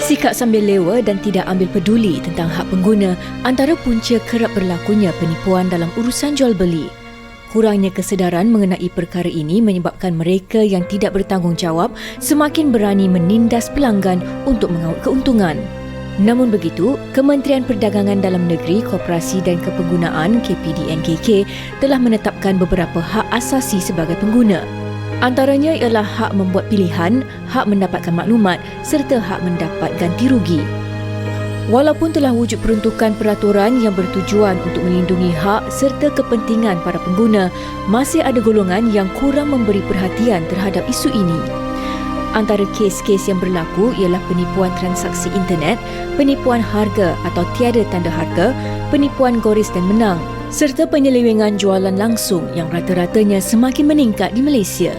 Sikap sambil lewa dan tidak ambil peduli tentang hak pengguna antara punca kerap berlakunya penipuan dalam urusan jual beli. Kurangnya kesedaran mengenai perkara ini menyebabkan mereka yang tidak bertanggungjawab semakin berani menindas pelanggan untuk mengawal keuntungan. Namun begitu, Kementerian Perdagangan Dalam Negeri, Koperasi dan Kepenggunaan KPDNKK telah menetapkan beberapa hak asasi sebagai pengguna. Antaranya ialah hak membuat pilihan, hak mendapatkan maklumat serta hak mendapat ganti rugi. Walaupun telah wujud peruntukan peraturan yang bertujuan untuk melindungi hak serta kepentingan para pengguna, masih ada golongan yang kurang memberi perhatian terhadap isu ini. Antara kes-kes yang berlaku ialah penipuan transaksi internet, penipuan harga atau tiada tanda harga, penipuan goris dan menang, serta penyelewengan jualan langsung yang rata-ratanya semakin meningkat di Malaysia.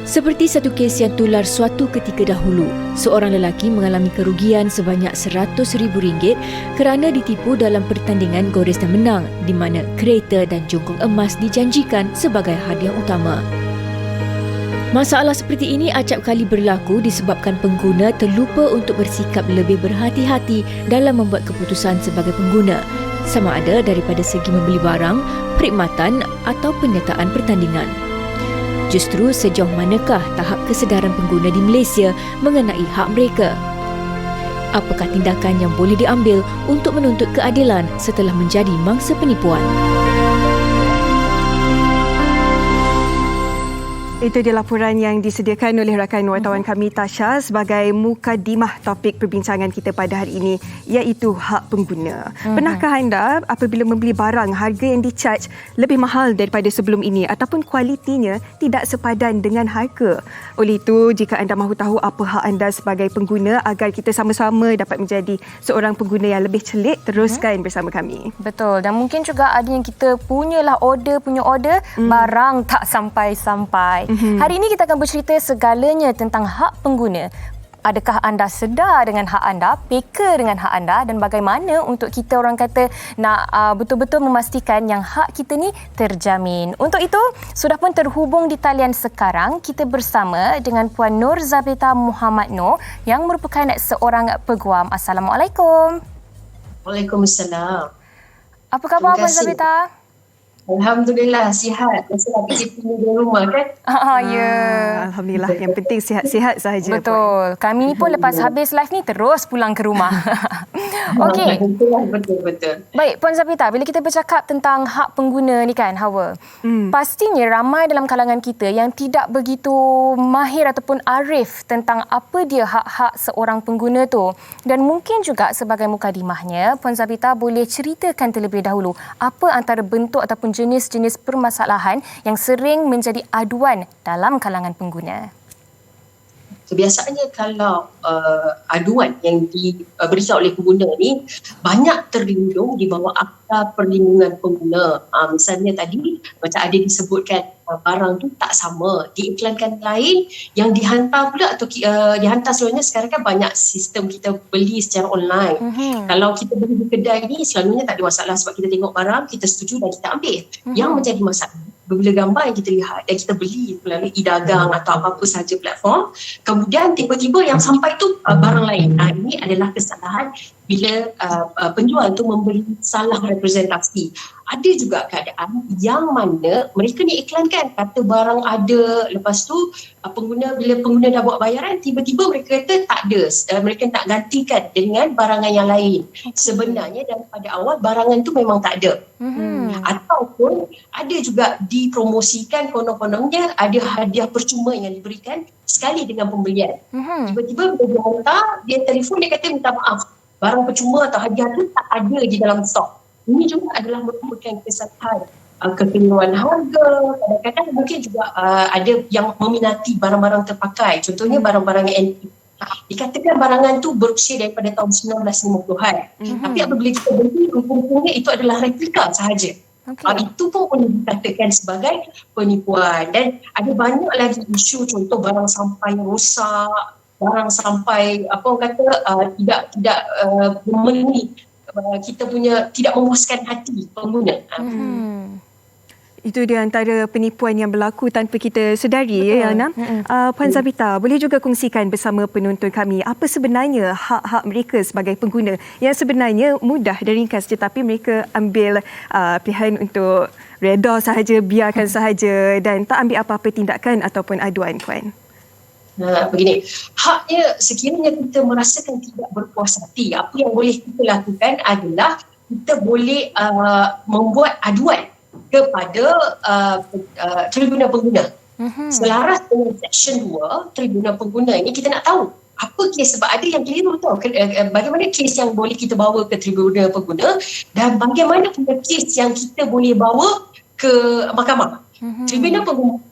Seperti satu kes yang tular suatu ketika dahulu, seorang lelaki mengalami kerugian sebanyak RM100,000 kerana ditipu dalam pertandingan goris dan menang di mana kereta dan jongkong emas dijanjikan sebagai hadiah utama. Masalah seperti ini acap kali berlaku disebabkan pengguna terlupa untuk bersikap lebih berhati-hati dalam membuat keputusan sebagai pengguna, sama ada daripada segi membeli barang, perkhidmatan atau penyertaan pertandingan. Justru sejauh manakah tahap kesedaran pengguna di Malaysia mengenai hak mereka? Apakah tindakan yang boleh diambil untuk menuntut keadilan setelah menjadi mangsa penipuan? Itu dia laporan yang disediakan oleh rakan wartawan kami Tasha sebagai mukadimah topik perbincangan kita pada hari ini, iaitu hak pengguna. Pernahkah anda apabila membeli barang harga yang di-charge lebih mahal daripada sebelum ini ataupun kualitinya tidak sepadan dengan harga? Oleh itu, jika anda mahu tahu apa hak anda sebagai pengguna agar kita sama-sama dapat menjadi seorang pengguna yang lebih celik, teruskan bersama kami. Betul, dan mungkin juga ada yang kita punya order, barang tak sampai-sampai. Hari ini kita akan bercerita segalanya tentang hak pengguna. Adakah anda sedar dengan hak anda, peka dengan hak anda dan bagaimana untuk kita orang kata nak betul-betul memastikan yang hak kita ni terjamin. Untuk itu, sudah pun terhubung di talian sekarang kita bersama dengan Puan Nur Zabita Muhammad Noor yang merupakan seorang peguam. Assalamualaikum. Waalaikumsalam. Apa khabar Puan Zabita? Alhamdulillah, sihat. Masa pergi di rumah kan? Ya. Alhamdulillah, yang penting sihat-sihat sahaja. Betul. Puan. Kami ni pun lepas habis live ni terus pulang ke rumah. Okey. Betul. Baik, Puan Zabita, bila kita bercakap tentang hak pengguna ni kan, Hawa, pastinya ramai dalam kalangan kita yang tidak begitu mahir ataupun arif tentang apa dia hak-hak seorang pengguna tu. Dan mungkin juga sebagai mukadimahnya, Puan Zabita boleh ceritakan terlebih dahulu apa antara bentuk ataupun jenis-jenis permasalahan yang sering menjadi aduan dalam kalangan pengguna. Biasanya kalau aduan yang diberikan oleh pengguna ni banyak terlindung di bawah Akta Perlindungan Pengguna. Misalnya tadi macam ada disebutkan barang tu tak sama, diiklankan lain yang dihantar pula atau dihantar sebenarnya sekarang kan banyak sistem kita beli secara online. Kalau kita beli di kedai ni selalunya tak ada masalah sebab kita tengok barang, kita setuju dan kita ambil. Yang menjadi masalah bila gambar yang kita lihat dan kita beli melalui e-dagang atau apa-apa sahaja platform, kemudian tiba-tiba yang sampai tu barang lain. Ini adalah kesalahan bila penjual tu memberi salah representasi. Ada juga keadaan yang mana mereka ni iklankan kata barang ada, lepas tu bila pengguna dah buat bayaran, tiba-tiba mereka kata tak ada, mereka nak gantikan dengan barangan yang lain. Sebenarnya daripada awal barangan tu memang tak ada. Ataupun ada juga dipromosikan konon-kononnya ada hadiah percuma yang diberikan sekali dengan pembelian. Tiba-tiba bila dia hantar, dia telefon, dia kata minta maaf, barang percuma atau hadiah tu tak ada di dalam stok. Ini juga adalah merupakan kesalahan kekeliruan harga. Kadang-kadang mungkin juga ada yang meminati barang-barang terpakai. Contohnya barang-barang yang antik. Dikatakan barangan tu berusia daripada tahun 1950-an. Tapi apabila kita beli, rupa-rupanya itu adalah replika sahaja. Itu pun boleh dikatakan sebagai penipuan. Dan ada banyak lagi isu, contoh barang sampai rosak, barang sampai tidak memenuhi kita punya, tidak memuaskan hati pengguna. Itu dia antara penipuan yang berlaku tanpa kita sedari. Ya, Yana. Puan Zabita, boleh juga kongsikan bersama penonton kami apa sebenarnya hak-hak mereka sebagai pengguna yang sebenarnya mudah dan ringkas, tetapi mereka ambil pilihan untuk reda sahaja, biarkan sahaja dan tak ambil apa-apa tindakan ataupun aduan, Puan. Begini, haknya sekiranya kita merasakan tidak berpuas hati, apa yang boleh kita lakukan adalah kita boleh membuat aduan kepada Tribunal Pengguna. Selaras dengan Seksyen 2 Tribunal Pengguna ini, kita nak tahu apa kes, sebab ada yang keliru tahu bagaimana kes yang boleh kita bawa ke Tribunal Pengguna dan bagaimana pula kes yang kita boleh bawa ke mahkamah. Tribunal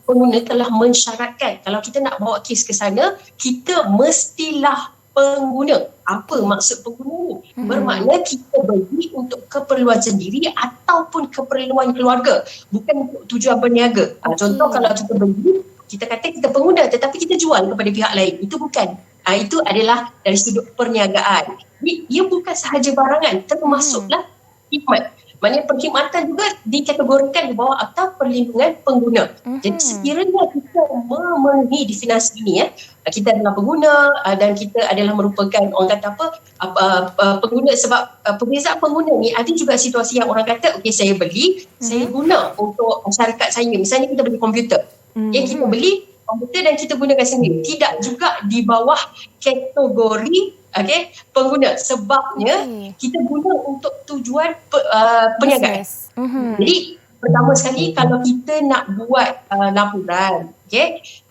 Pengguna telah mensyaratkan kalau kita nak bawa kes ke sana, kita mestilah pengguna. Apa maksud pengguna ni? Bermakna kita beli untuk keperluan sendiri ataupun keperluan keluarga, bukan untuk tujuan berniaga. Contoh, kalau kita beli, kita kata kita pengguna tetapi kita jual kepada pihak lain. Itu bukan. Itu adalah dari sudut perniagaan. Ia bukan sahaja barangan, termasuklah khidmat. Maknanya perkhidmatan juga dikategorikan di bawah Akta Perlindungan Pengguna. Jadi sekiranya kita memenuhi definisi ini, kita adalah pengguna dan kita adalah merupakan orang kata pengguna, sebab perbezaan pengguna ni ada juga situasi yang orang kata okey, saya beli, saya guna untuk masyarakat saya. Misalnya kita beli komputer. Kita beli komputer dan kita gunakan sendiri. Tidak juga di bawah kategori pengguna, sebabnya kita guna untuk tujuan perniagaan. Jadi pertama sekali, kalau kita nak buat laporan,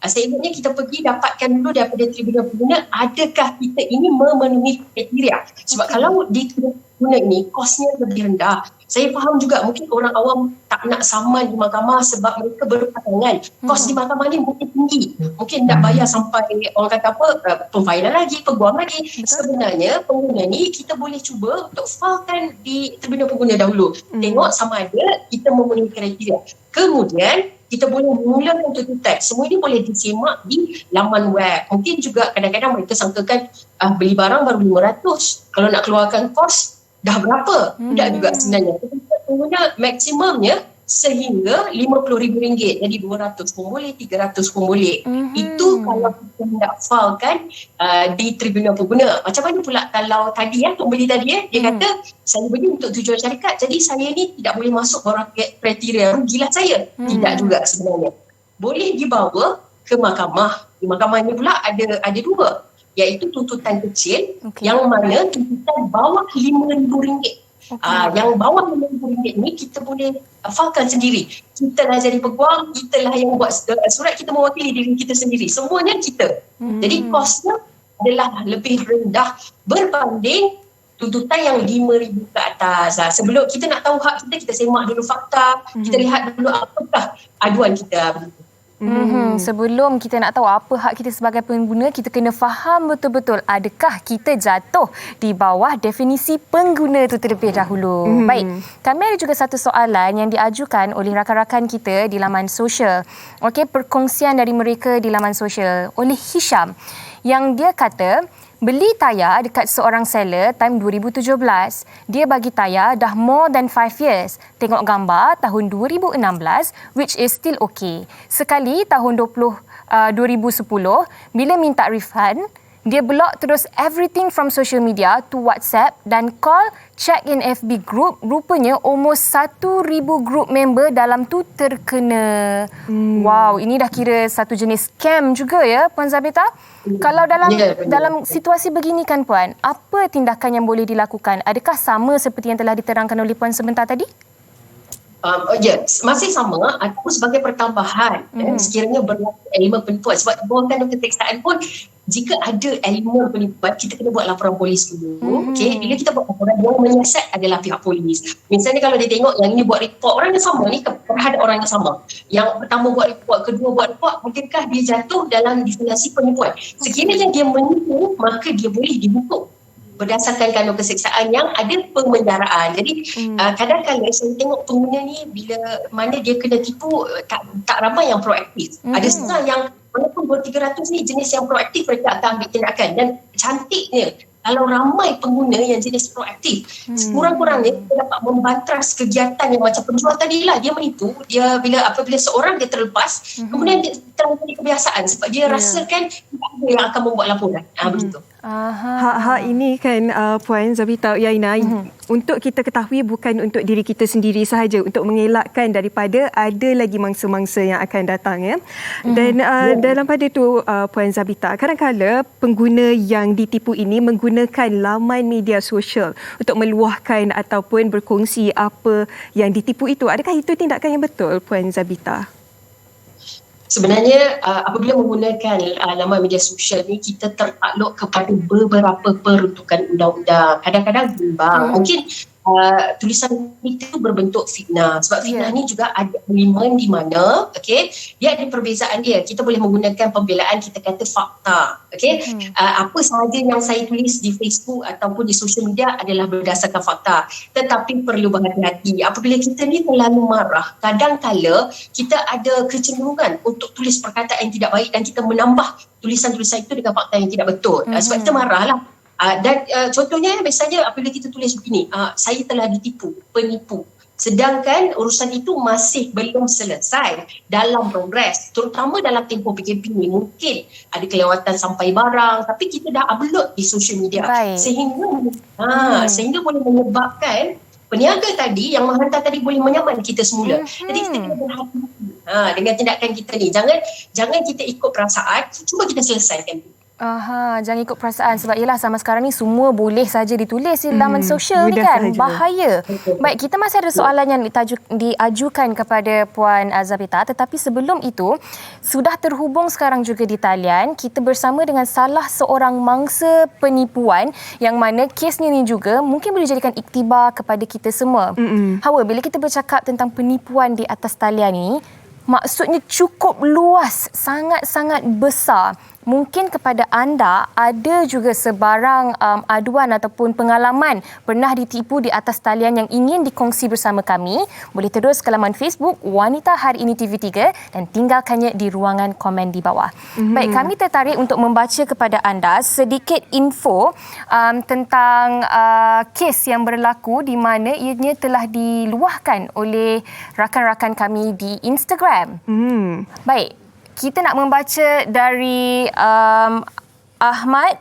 sebaiknya kita pergi dapatkan dulu daripada Tribunal Pengguna, adakah kita ini memenuhi kriteria. Sebab kalau di Tribunal Pengguna ini kosnya lebih rendah. Saya faham juga mungkin orang awam tak nak saman di mahkamah sebab mereka berpasangan. Kos di mahkamah ni mungkin tinggi. Mungkin nak bayar sampai orang kata pemfailan lagi, peguam lagi. Sebenarnya pengguna ni kita boleh cuba untuk filekan di Tribunal Pengguna dahulu. Tengok sama ada kita memenuhi kriteria. Kemudian kita boleh mulakan tuntutan. Semua ini boleh disemak di laman web. Mungkin juga kadang-kadang mereka sangkakan beli barang baru 500. Kalau nak keluarkan kos, dah berapa? Tidak juga sebenarnya. Pengguna maksimumnya sehingga RM50,000. Jadi 200 pun boleh, 300 pun boleh. Itu kalau kita hendak filekan di Tribunal Pengguna. Macam mana pula kalau tadi pembeli tadi dia kata saya beli untuk tujuan syarikat, jadi saya ni tidak boleh masuk orang kriteria, rugilah saya. Tidak juga sebenarnya. Boleh dibawa ke mahkamah. Di mahkamah ni pula ada dua, iaitu tuntutan kecil yang mana tuntutan bawah RM5,000. Yang bawah RM5,000 ni kita boleh filekan sendiri. Kita lah jadi peguam, kita lah yang buat surat, kita mewakili diri kita sendiri. Semuanya kita. Jadi kosnya adalah lebih rendah berbanding tuntutan yang RM5,000 ke atas. Sebelum kita nak tahu hak kita, kita semak dulu fakta, kita lihat dulu apakah aduan kita. Sebelum kita nak tahu apa hak kita sebagai pengguna, kita kena faham betul-betul adakah kita jatuh di bawah definisi pengguna itu terlebih dahulu. Baik, kami ada juga satu soalan yang diajukan oleh rakan-rakan kita di laman sosial. Perkongsian dari mereka di laman sosial oleh Hisham, yang dia kata beli tayar dekat seorang seller time 2017. Dia bagi tayar dah more than 5 years. Tengok gambar tahun 2016, which is still okay. Sekali tahun 2010, bila minta refund, dia block terus everything from social media to WhatsApp dan call, check in FB group. Rupanya almost 1,000 group member dalam tu terkena. Wow, ini dah kira satu jenis scam juga ya, Puan Zabita. Kalau dalam situasi begini kan Puan, apa tindakan yang boleh dilakukan? Adakah sama seperti yang telah diterangkan oleh Puan sebentar tadi? Masih sama ataupun sebagai pertambahan sekiranya berlaku elemen penipuan. Sebab bukan ketekstaan pun, jika ada elemen penipuan, kita kena buat laporan polis dulu. Bila kita buat laporan, yang menyiasat adalah pihak polis. Misalnya kalau dia tengok yang ini buat report, orang yang sama ni terhadap orang yang sama. Yang pertama buat report, kedua buat report, mungkinkah dia jatuh dalam definisi penipuan? Sekiranya dia menipu, maka dia boleh dihukum berdasarkan kanun keseksaan yang ada pemenjaraan. Jadi kadang-kadang saya tengok pengguna ni bila mana dia kena tipu, tak ramai yang proaktif. Ada setengah yang walaupun 200-300 ni jenis yang proaktif, mereka akan ambil tindakan. Dan cantiknya kalau ramai pengguna yang jenis proaktif, sekurang-kurangnya kita dapat membantras kegiatan yang macam penjual tadi lah. Dia menipu, dia apabila seorang dia terlepas, kemudian dia terjadi kebiasaan sebab dia rasakan tidak ada yang akan membuat laporan. Begitu. Hak-hak ini kan Puan Zabita Yaina, untuk kita ketahui bukan untuk diri kita sendiri sahaja, untuk mengelakkan daripada ada lagi mangsa-mangsa yang akan datang ya. Dan dalam pada itu Puan Zabita, kadang-kadang pengguna yang ditipu ini menggunakan laman media sosial untuk meluahkan ataupun berkongsi apa yang ditipu itu. Adakah itu tindakan yang betul Puan Zabita? Sebenarnya apabila menggunakan laman media sosial ni, kita tertakluk kepada beberapa peruntukan undang-undang. Kadang-kadang bimbang. Mungkin tulisan itu berbentuk fitnah. Sebab fitnah ni juga ada elemen di mana, dia ada perbezaan dia. Kita boleh menggunakan pembelaan, kita kata fakta. Apa sahaja yang saya tulis di Facebook ataupun di sosial media adalah berdasarkan fakta. Tetapi perlu berhati-hati. Apabila kita ni terlalu marah, kadang-kala kita ada kecenderungan untuk tulis perkataan yang tidak baik dan kita menambah tulisan-tulisan itu dengan fakta yang tidak betul. Sebab kita marahlah. Dan contohnya biasanya apabila kita tulis begini, saya telah ditipu, penipu. Sedangkan urusan itu masih belum selesai, dalam progres. Terutama dalam tempoh PKP ni mungkin ada kelewatan sampai barang, tapi kita dah upload di social media. Sehingga boleh menyebabkan peniaga tadi yang menghantar tadi boleh menyaman kita semula. Jadi kita kena berhati-hati dengan tindakan kita ni. Jangan kita ikut perasaan, cuba kita selesaikan. Jangan ikut perasaan sebab ialah sama sekarang ni semua boleh saja ditulis di laman sosial ni kan. Sahaja. Bahaya. Baik, kita masih ada soalan yang diajukan kepada Puan Zabita, tetapi sebelum itu sudah terhubung sekarang juga di talian kita bersama dengan salah seorang mangsa penipuan yang mana kesnya ni juga mungkin boleh jadikan iktibar kepada kita semua. Hawa, bila kita bercakap tentang penipuan di atas talian ni, maksudnya cukup luas, sangat-sangat besar. Mungkin kepada anda ada juga sebarang aduan ataupun pengalaman pernah ditipu di atas talian yang ingin dikongsi bersama kami. Boleh terus ke laman Facebook Wanita Hari Ini TV3 dan tinggalkannya di ruangan komen di bawah. Baik, kami tertarik untuk membaca kepada anda sedikit info tentang kes yang berlaku di mana ianya telah diluahkan oleh rakan-rakan kami di Instagram. Baik, kita nak membaca dari Ahmad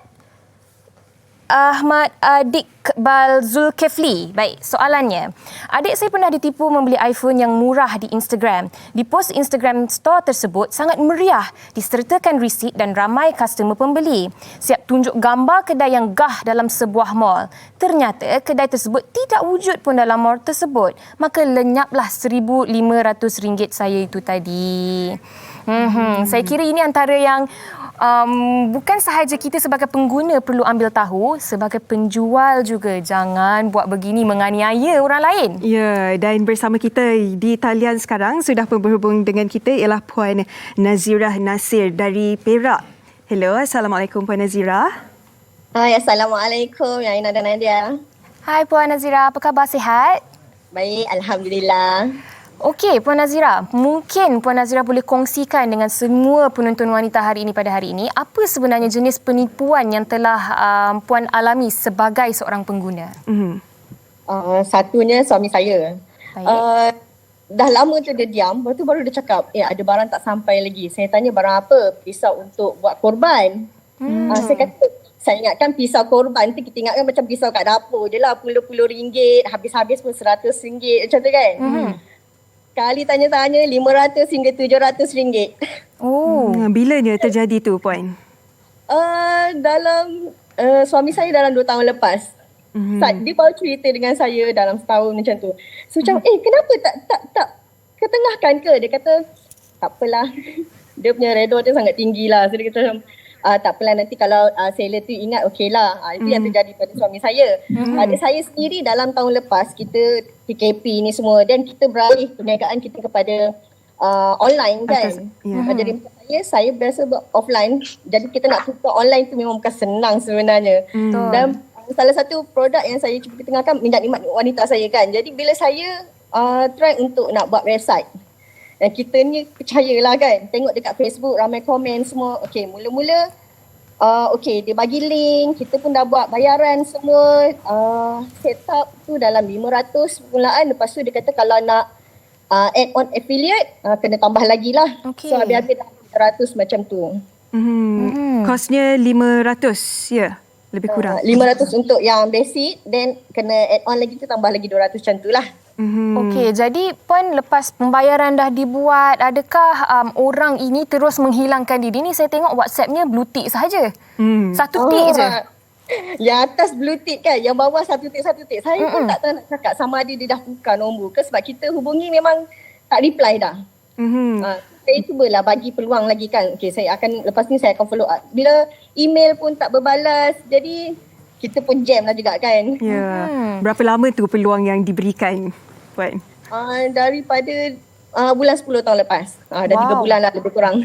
Iqbal Zulkifli. Baik, soalannya. Adik saya pernah ditipu membeli iPhone yang murah di Instagram. Di post Instagram store tersebut sangat meriah, disertakan resit dan ramai customer pembeli. Siap tunjuk gambar kedai yang gah dalam sebuah mall. Ternyata kedai tersebut tidak wujud pun dalam mall tersebut. Maka lenyaplah RM1,500 saya itu tadi. Saya kira ini antara yang bukan sahaja kita sebagai pengguna perlu ambil tahu, sebagai penjual juga jangan buat begini menganiaya orang lain. Ya, dan bersama kita di talian sekarang sudah berhubung dengan kita ialah Puan Nazirah Nasir dari Perak. Hello, Assalamualaikum Puan Nazirah. Hai, Assalamualaikum Yaina dan Nadia. Hai Puan Nazirah, apa khabar, sihat? Baik, Alhamdulillah. Okey, Puan Nazirah, mungkin Puan Nazirah boleh kongsikan dengan semua penonton wanita hari ini pada hari ini, apa sebenarnya jenis penipuan yang telah Puan alami sebagai seorang pengguna? Satunya suami saya. Dah lama tu dia diam, lepas tu baru dia cakap, ada barang tak sampai lagi. Saya tanya barang apa? Pisau untuk buat korban. Saya kata, saya ingatkan pisau korban tu kita ingatkan macam pisau kat dapur je lah, puluh-puluh ringgit, habis-habis pun RM100 macam tu kan. Kali tanya-tanya RM500 hingga RM700. Bilanya terjadi tu Puan? Suami saya dalam 2 tahun lepas. Dia baru cerita dengan saya dalam setahun macam tu. So macam, kenapa tak ketengahkan ke? Dia kata, tak apalah. Dia punya redor dia sangat tinggi lah. So dia kata macam, tak apalah, nanti kalau seller tu ingat okey lah. Itu yang terjadi pada suami saya. Adik saya sendiri dalam tahun lepas kita PKP ni semua dan kita beralih perniagaan kita kepada online kan. Jadi saya biasa buat offline. Jadi kita nak tukar online tu memang bukan senang sebenarnya. Dan salah satu produk yang saya cuba ketengahkan minat nikmat wanita saya kan. Jadi bila saya try untuk nak buat website, dan kita ni percayalah kan, tengok dekat Facebook ramai komen semua. Okey, mula-mula Okey, dia bagi link, kita pun dah buat bayaran semua. Set up tu dalam 500 permulaan. Lepas tu dia kata kalau nak add on affiliate, kena tambah lagi lah. Okey. So habis-habis dah 300 macam tu. Kosnya 500 ya? Lebih kurang. 500 untuk yang basic, then kena add on lagi tu tambah lagi 200 macam tu lah. Okey, jadi Puan lepas pembayaran dah dibuat, adakah orang ini terus menghilangkan diri? Ni saya tengok WhatsApp-nya blue tick sahaja. Satu tick je. Yang atas blue tick kan, yang bawah satu tick. Saya pun tak tahu nak cakap sama ada dia dah tukar nombor ke, sebab kita hubungi memang tak reply dah. Saya cubalah bagi peluang lagi kan. Okay, lepas ni saya akan follow up. Bila email pun tak berbalas, jadi kita pun jam lah juga kan. Ya. Berapa lama tu peluang yang diberikan, Puan? Daripada bulan 10 tahun lepas. Dah 3 bulan lah lebih kurang.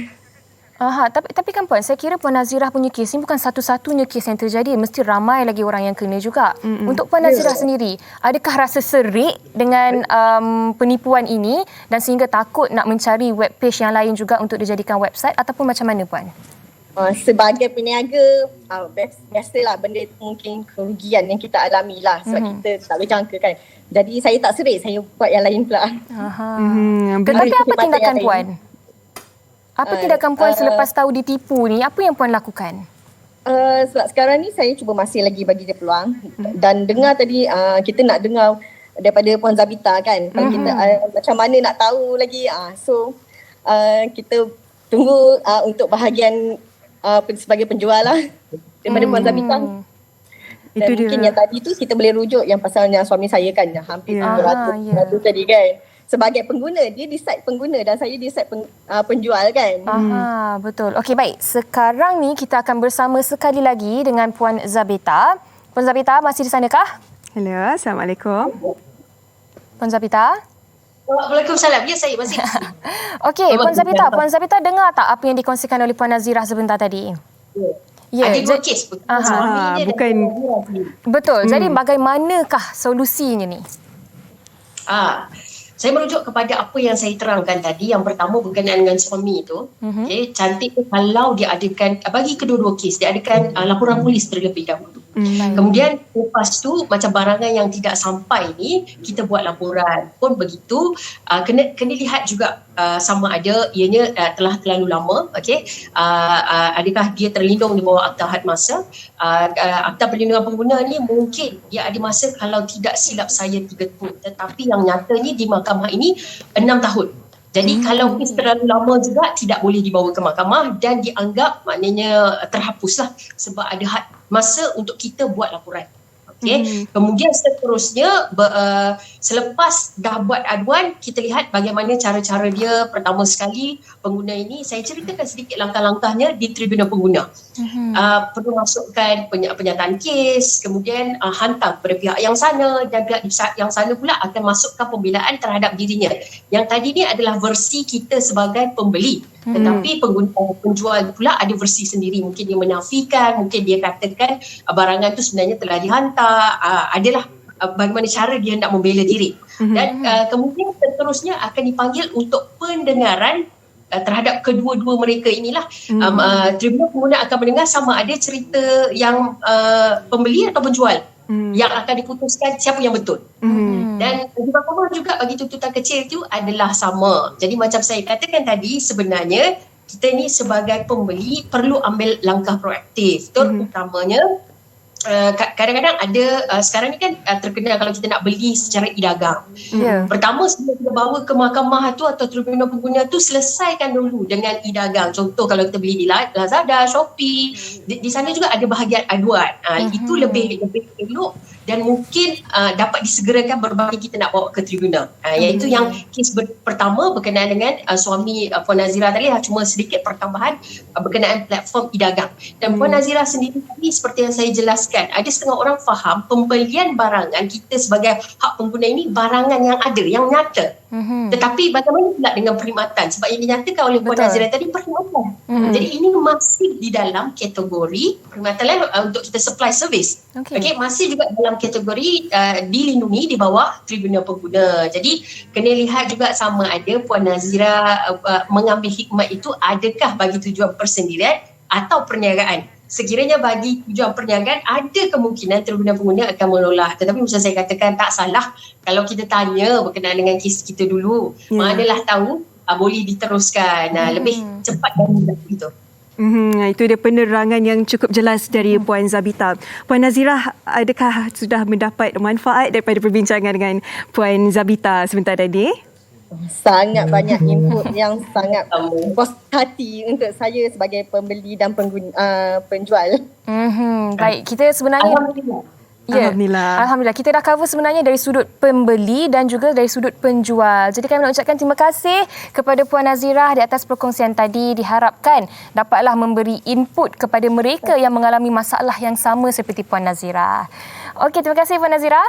Tapi kan Puan, saya kira Puan Nazirah punya kes ni bukan satu-satunya kes yang terjadi. Mesti ramai lagi orang yang kena juga. Untuk Puan Nazirah sendiri, adakah rasa serik dengan penipuan ini dan sehingga takut nak mencari web page yang lain juga untuk dijadikan website, ataupun macam mana Puan? Sebagai peniaga, biasalah benda itu mungkin kerugian yang kita alami lah. Sebab kita tak boleh jangka kan. Jadi saya tak serik, saya buat yang lain pula. Tetapi apa tindakan Puan? Apa tindakan Puan selepas tahu ditipu ni? Apa yang Puan lakukan? Sebab sekarang ni saya cuba masih lagi bagi dia peluang. Dan dengar tadi, kita nak dengar daripada Puan Zabita kan. Kalau kita macam mana nak tahu lagi. So, kita tunggu untuk bahagian sebagai penjual lah daripada Puan Zabita. Dan Itu mungkin dia. yang tadi tu kita boleh rujuk yang pasal yang suami saya kan, yang hampir 300 tadi kan. Sebagai pengguna, dia decide pengguna dan saya decide penjual kan. Betul. Okey, baik. Sekarang ni kita akan bersama sekali lagi dengan Puan Zabita. Puan Zabita, masih di sanakah? Hello, Assalamualaikum. Puan Zabita? Waalaikumsalam. Ya, saya masih. Okey, Puan Zabita dengar tak apa yang dikongsikan oleh Puan Nazirah sebentar tadi? Ya. Ada 2 kes. Bukan. Betul. Jadi bagaimanakah solusinya ni? Saya merujuk kepada apa yang saya terangkan tadi. Yang pertama berkenaan dengan suami itu. Okay, cantik tu kalau dia adakan, bagi kedua-dua kes, dia adakan laporan polis terlebih dahulu. Kemudian lepas tu macam barangan yang tidak sampai ni, kita buat laporan. Pun begitu, kena lihat juga sama ada ianya telah terlalu lama. Okay? Adakah dia terlindung di bawah Akta Had Masa. Akta Perlindungan Pengguna ni mungkin dia ada masa, kalau tidak silap saya 3 tahun. Tetapi yang nyatanya di mahkamah ini 6 tahun. Jadi kalau kes terlalu lama juga tidak boleh dibawa ke mahkamah dan dianggap maknanya terhapuslah sebab ada had masa untuk kita buat laporan. Okay. Kemudian seterusnya selepas dah buat aduan, kita lihat bagaimana cara-cara dia. Pertama sekali, pengguna ini, saya ceritakan sedikit langkah-langkahnya di Tribunal Pengguna. Perlu masukkan penyataan kes, kemudian hantar kepada pihak yang sana, dan pihak yang sana pula akan masukkan pembelaan terhadap dirinya. Yang tadi ni adalah versi kita sebagai pembeli. Tetapi penjual pula ada versi sendiri. Mungkin dia menafikan, mungkin dia katakan barangan tu sebenarnya telah dihantar. Adalah bagaimana cara dia nak membela diri. Dan kemudian seterusnya akan dipanggil untuk pendengaran terhadap kedua-dua mereka inilah. Tribunal Pengguna akan mendengar sama ada cerita yang pembeli atau penjual yang akan diputuskan siapa yang betul. Dan di mahkamah juga bagi tuntutan kecil itu adalah sama. Jadi macam saya katakan tadi, sebenarnya kita ni sebagai pembeli perlu ambil langkah proaktif. Terutamanya kadang-kadang ada sekarang ni kan terkenal kalau kita nak beli secara e-dagang. Pertama sebelum kita bawa ke mahkamah tu atau Tribunal Pengguna tu, selesaikan dulu dengan e-dagang. Contoh kalau kita beli di Lazada, Shopee, di sana juga ada bahagian aduan. Itu lebih elok dan mungkin dapat disegerakan berbanding kita nak bawa ke tribunal. Iaitu yang kes pertama berkenaan dengan suami Puan Nazirah tadi, cuma sedikit pertambahan berkenaan platform e-dagang. Dan Puan Nazirah sendiri tadi seperti yang saya jelaskan, ada setengah orang faham pembelian barangan kita sebagai hak pengguna ini barangan yang ada, yang nyata. Tetapi bagaimana pula dengan perkhidmatan? Sebab yang dinyatakan oleh Puan Nazirah tadi perkhidmatan. Jadi ini masih di dalam kategori perkhidmatan untuk kita supply service. Okay, masih juga dalam kategori dilindungi di bawah Tribunal Pengguna. Jadi kena lihat juga sama ada Puan Nazirah mengambil hikmat itu adakah bagi tujuan persendirian atau perniagaan. sekiranya bagi tujuan perniagaan ada kemungkinan pengguna-pengguna akan menolak. Tetapi macam saya katakan tak salah kalau kita tanya berkenaan dengan kes kita dulu. Manalah tahu boleh diteruskan lebih cepat dan mudah gitu. Itu dia penerangan yang cukup jelas dari Puan Zabita. Puan Nazirah, adakah sudah mendapat manfaat daripada perbincangan dengan Puan Zabita sebentar tadi? Sangat banyak input yang sangat puas hati untuk saya sebagai pembeli dan penjual. Baik, kita sebenarnya Alhamdulillah. Kita dah cover sebenarnya dari sudut pembeli dan juga dari sudut penjual. Jadi kami nak ucapkan terima kasih kepada Puan Nazirah di atas perkongsian tadi. Diharapkan dapatlah memberi input kepada mereka yang mengalami masalah yang sama seperti Puan Nazirah. Okey, terima kasih Puan Nazirah.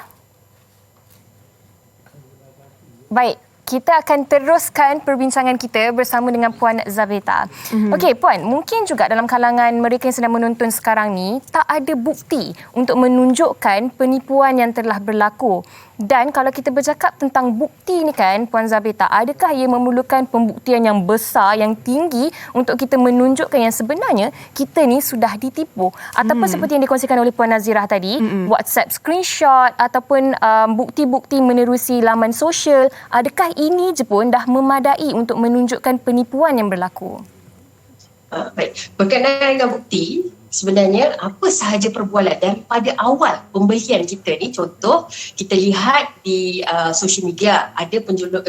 Baik. Kita akan teruskan perbincangan kita bersama dengan Puan Zabita. Okey, Puan, mungkin juga dalam kalangan mereka yang sedang menonton sekarang ni tak ada bukti untuk menunjukkan penipuan yang telah berlaku. Dan kalau kita bercakap tentang bukti ni kan, Puan Zabita, adakah ia memerlukan pembuktian yang besar, yang tinggi untuk kita menunjukkan yang sebenarnya kita ni sudah ditipu? Ataupun seperti yang dikongsikan oleh Puan Nazirah tadi, WhatsApp screenshot ataupun bukti-bukti menerusi laman sosial, adakah ini je pun dah memadai untuk menunjukkan penipuan yang berlaku? Baik, berkenaan dengan bukti, sebenarnya apa sahaja perbualan daripada awal pembelian kita ni, contoh kita lihat di social media ada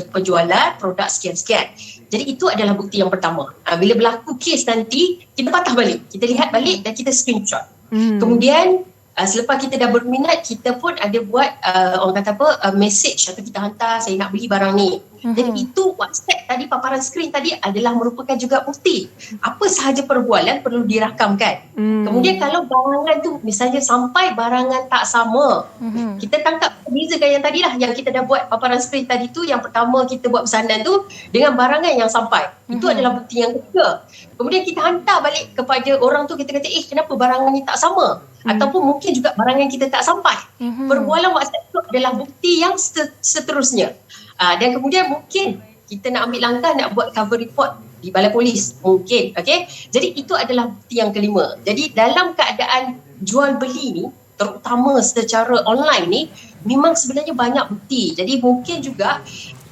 penjualan produk sekian-sekian. Jadi itu adalah bukti yang pertama. Bila berlaku kes nanti, kita patah balik, kita lihat balik dan kita screenshot. Kemudian selepas kita dah berminat, kita pun ada buat orang kata message atau kita hantar saya nak beli barang ni. Jadi itu WhatsApp tadi, paparan skrin tadi adalah merupakan juga bukti. Apa sahaja perbualan perlu dirakamkan. Kemudian kalau barangan tu misalnya sampai barangan tak sama, kita tangkap bezakan yang tadi lah yang kita dah buat paparan skrin tadi tu, yang pertama kita buat pesanan tu dengan barangan yang sampai. Itu adalah bukti yang ketiga. Kemudian kita hantar balik kepada orang tu, kita kata kenapa barangan ni tak sama? Ataupun mungkin juga barangan kita tak sampai. Perbualan WhatsApp tu adalah bukti yang seterusnya. Dan kemudian mungkin kita nak ambil langkah nak buat cover report di balai polis mungkin. Okay? Jadi itu adalah bukti yang kelima. Jadi dalam keadaan jual beli ni, terutama secara online ni, memang sebenarnya banyak bukti. Jadi mungkin juga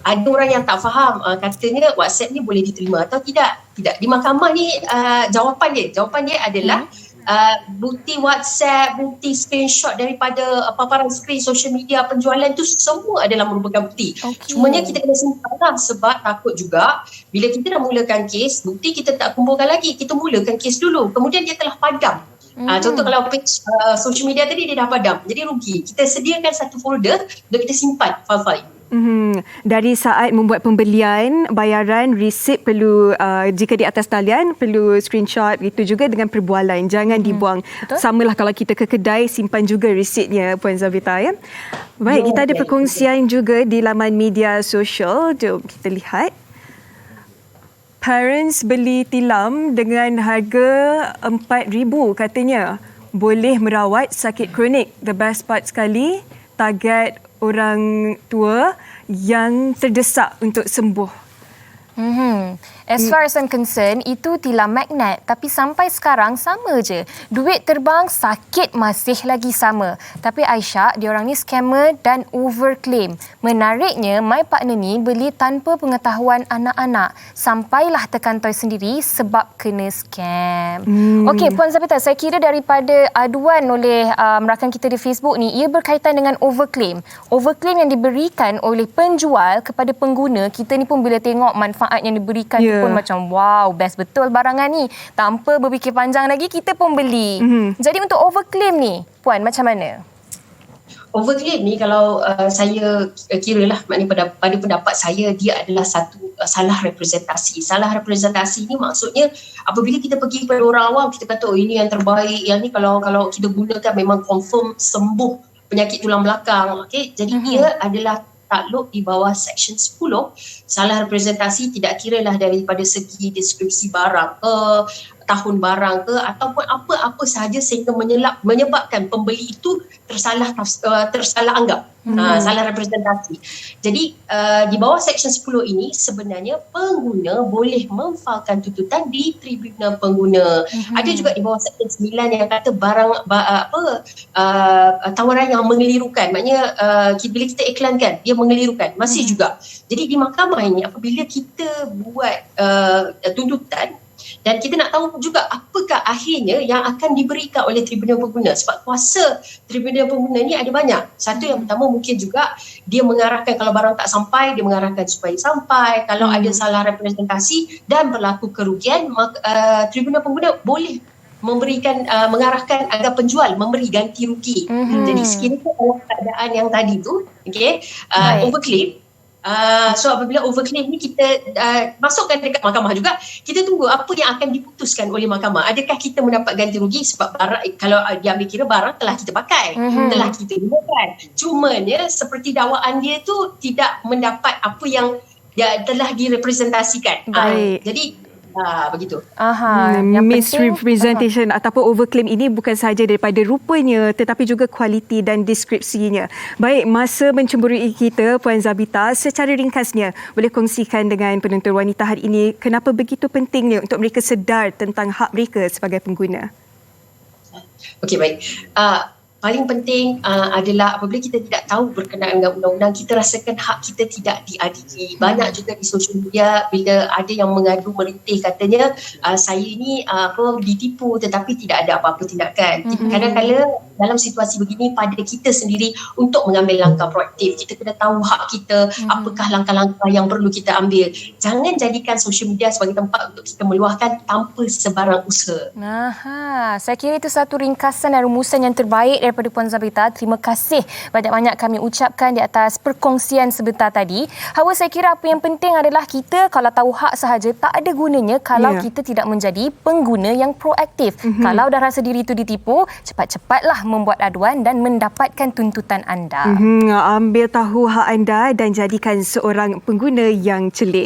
ada orang yang tak faham, katanya WhatsApp ni boleh diterima atau tidak. Tidak. Di mahkamah ni jawapan dia adalah bukti WhatsApp, bukti screenshot daripada paparan skrin social media penjualan tu semua adalah merupakan bukti. Cumanya kita kena simpan sebab takut juga bila kita dah mulakan kes, bukti kita tak kumpulkan lagi, kita mulakan kes dulu, kemudian dia telah padam. Contoh kalau page social media tadi dia dah padam, jadi rugi. Kita sediakan satu folder untuk kita simpan file-file itu. Dari saat membuat pembelian, bayaran, resit perlu jika di atas talian perlu screenshot, itu juga dengan perbualan, jangan dibuang. Betul? Samalah kalau kita ke kedai, simpan juga resitnya, Puan Zabita ya. Baik, kita ada perkongsian juga di laman media sosial. Jom kita lihat. Parents beli tilam dengan harga RM4,000 katanya. Boleh merawat sakit kronik. The best part sekali, target orang tua yang terdesak untuk sembuh. As far as I'm concerned, itu tilam magnet. Tapi sampai sekarang sama je. Duit terbang, sakit masih lagi sama. Tapi Aisyah, diorang ni scammer dan overclaim. Menariknya, my partner ni beli tanpa pengetahuan anak-anak. Sampailah terkantoi sendiri sebab kena scam. Okey, Puan Zabita, saya kira daripada aduan oleh rakan kita di Facebook ni, ia berkaitan dengan overclaim. Overclaim yang diberikan oleh penjual kepada pengguna. Kita ni pun bila tengok manfaat yang diberikan pun macam wow, best betul barangan ni. Tanpa berfikir panjang lagi, kita pun beli. Jadi untuk overclaim ni, Puan, macam mana? Overclaim ni kalau saya kiralah, maknanya pada pendapat saya, dia adalah satu salah representasi. Salah representasi ni maksudnya apabila kita pergi kepada orang awam, kita kata ini yang terbaik, yang ni kalau kita gunakan memang confirm sembuh penyakit tulang belakang. Okay? Jadi ia adalah takluk di bawah Seksyen 10. Salah representasi tidak kiralah daripada segi deskripsi barang ke, tahun barang ke ataupun apa-apa sahaja sehingga menyebabkan pembeli itu tersalah anggap, salah representasi. Jadi di bawah Seksyen 10 ini sebenarnya pengguna boleh memfailkan tuntutan di Tribunal Pengguna. Ada juga di bawah Seksyen 9 yang kata tawaran yang mengelirukan, maknanya bila kita iklankan dia mengelirukan, masih juga. Jadi di mahkamah ini apabila kita buat tuntutan dan kita nak tahu juga apakah akhirnya yang akan diberikan oleh Tribunal Pengguna, sebab kuasa Tribunal Pengguna ni ada banyak. Satu yang pertama mungkin juga dia mengarahkan kalau barang tak sampai, dia mengarahkan supaya sampai. Kalau ada salah representasi dan berlaku kerugian, maka Tribunal Pengguna boleh mengarahkan agar penjual memberi ganti rugi. Jadi sekiranya dalam keadaan yang tadi tu, overclaim. So apabila overclaim ni kita masukkan dekat mahkamah juga, kita tunggu apa yang akan diputuskan oleh mahkamah. Adakah kita mendapat ganti rugi sebab barang, kalau dia ambil kira barang telah kita pakai, telah kita gunakan. Cumanya seperti dakwaan dia tu tidak mendapat apa yang telah direpresentasikan. Jadi begitu. Misrepresentation ataupun overclaim ini bukan sahaja daripada rupanya tetapi juga kualiti dan deskripsinya. Baik, masa mencemburui kita Puan Zabita, secara ringkasnya boleh kongsikan dengan penonton wanita hari ini kenapa begitu pentingnya untuk mereka sedar tentang hak mereka sebagai pengguna. Okey, baik. Paling penting adalah apabila kita tidak tahu berkenaan dengan undang-undang, kita rasakan hak kita tidak diadili. Banyak juga di sosial media bila ada yang mengadu merintih katanya saya ni ditipu tetapi tidak ada apa-apa tindakan. Kadang-kadang dalam situasi begini pada kita sendiri untuk mengambil langkah proaktif. Kita kena tahu hak kita, apakah langkah-langkah yang perlu kita ambil. Jangan jadikan sosial media sebagai tempat untuk kita meluahkan tanpa sebarang usaha. Saya kira itu satu ringkasan dan rumusan yang terbaik daripada Puan Zabita. Terima kasih banyak-banyak kami ucapkan di atas perkongsian sebentar tadi. Hawa, saya kira apa yang penting adalah kita kalau tahu hak sahaja tak ada gunanya kalau kita tidak menjadi pengguna yang proaktif. Kalau dah rasa diri itu ditipu, cepat-cepatlah membuat aduan dan mendapatkan tuntutan anda. Ambil tahu hak anda dan jadikan seorang pengguna yang celik.